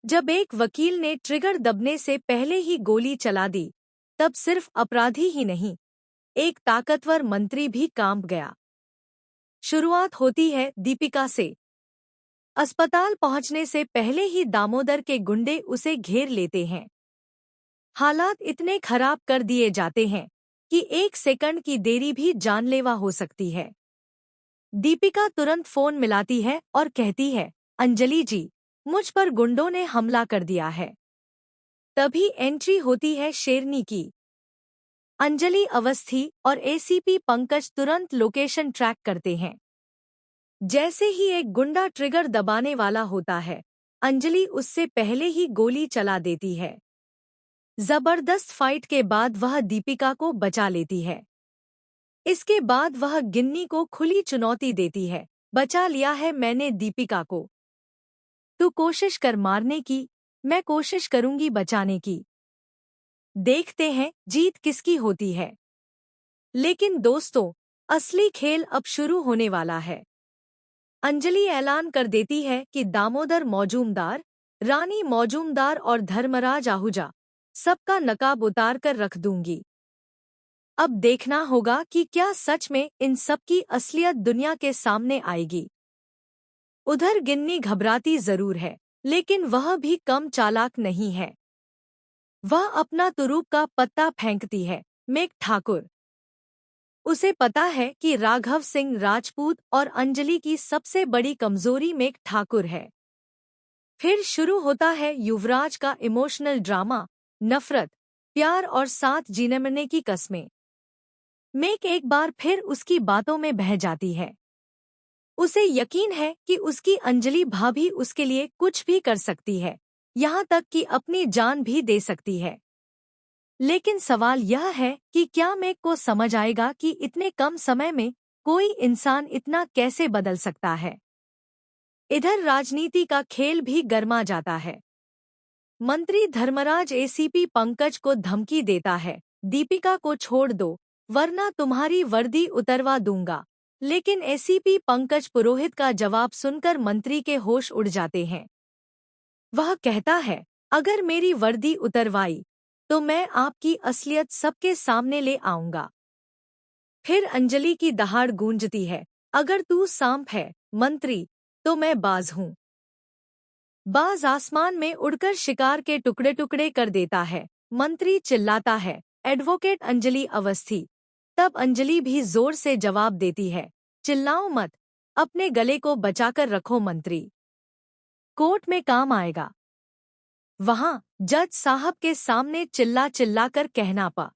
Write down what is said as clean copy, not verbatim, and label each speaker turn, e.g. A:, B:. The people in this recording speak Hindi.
A: जब एक वकील ने ट्रिगर दबने से पहले ही गोली चला दी, तब सिर्फ अपराधी ही नहीं, एक ताकतवर मंत्री भी कांप गया। शुरुआत होती है दीपिका से। अस्पताल पहुंचने से पहले ही दामोदर के गुंडे उसे घेर लेते हैं। हालात इतने खराब कर दिए जाते हैं कि एक सेकंड की देरी भी जानलेवा हो सकती है। दीपिका तुरंत फोन मिलाती है और कहती है, अंजलि जी, मुझ पर गुंडों ने हमला कर दिया है। तभी एंट्री होती है शेरनी की। अंजलि अवस्थी और एसीपी पंकज तुरंत लोकेशन ट्रैक करते हैं। जैसे ही एक गुंडा ट्रिगर दबाने वाला होता है, अंजलि उससे पहले ही गोली चला देती है। जबरदस्त फाइट के बाद वह दीपिका को बचा लेती है। इसके बाद वह गिन्नी को खुली चुनौती देती है, बचा लिया है मैंने दीपिका को। तू कोशिश कर मारने की, मैं कोशिश करूंगी बचाने की। देखते हैं जीत किसकी होती है। लेकिन दोस्तों, असली खेल अब शुरू होने वाला है। अंजलि ऐलान कर देती है कि दामोदर मौजूमदार, रानी मौजूमदार और धर्मराज आहूजा सबका नकाब उतार कर रख दूंगी। अब देखना होगा कि क्या सच में इन सब की असलियत दुनिया के सामने आएगी। उधर गिन्नी घबराती जरूर है, लेकिन वह भी कम चालाक नहीं है। वह अपना तुरूप का पत्ता फेंकती है, मेघ ठाकुर। उसे पता है कि राघव सिंह राजपूत और अंजलि की सबसे बड़ी कमजोरी मेघ ठाकुर है। फिर शुरू होता है युवराज का इमोशनल ड्रामा, नफरत, प्यार और साथ जीने मरने की कस्में। मेघ एक बार फिर उसकी बातों में बह जाती है। उसे यकीन है कि उसकी अंजलि भाभी उसके लिए कुछ भी कर सकती है, यहाँ तक कि अपनी जान भी दे सकती है। लेकिन सवाल यह है कि क्या मेघ को समझ आएगा कि इतने कम समय में कोई इंसान इतना कैसे बदल सकता है। इधर राजनीति का खेल भी गर्मा जाता है। मंत्री धर्मराज एसीपी पंकज को धमकी देता है, दीपिका को छोड़ दो वरना तुम्हारी वर्दी उतरवा दूंगा। लेकिन एसीपी पंकज पुरोहित का जवाब सुनकर मंत्री के होश उड़ जाते हैं। वह कहता है, अगर मेरी वर्दी उतरवाई तो मैं आपकी असलियत सबके सामने ले आऊंगा। फिर अंजलि की दहाड़ गूंजती है, अगर तू सांप है मंत्री, तो मैं बाज हूं। बाज आसमान में उड़कर शिकार के टुकड़े टुकड़े कर देता है। मंत्री चिल्लाता है, एडवोकेट अंजलि अवस्थी। तब अंजलि भी जोर से जवाब देती है, चिल्लाओ मत, अपने गले को बचाकर रखो मंत्री, कोर्ट में काम आएगा। वहां जज साहब के सामने चिल्ला चिल्ला कर कहना पा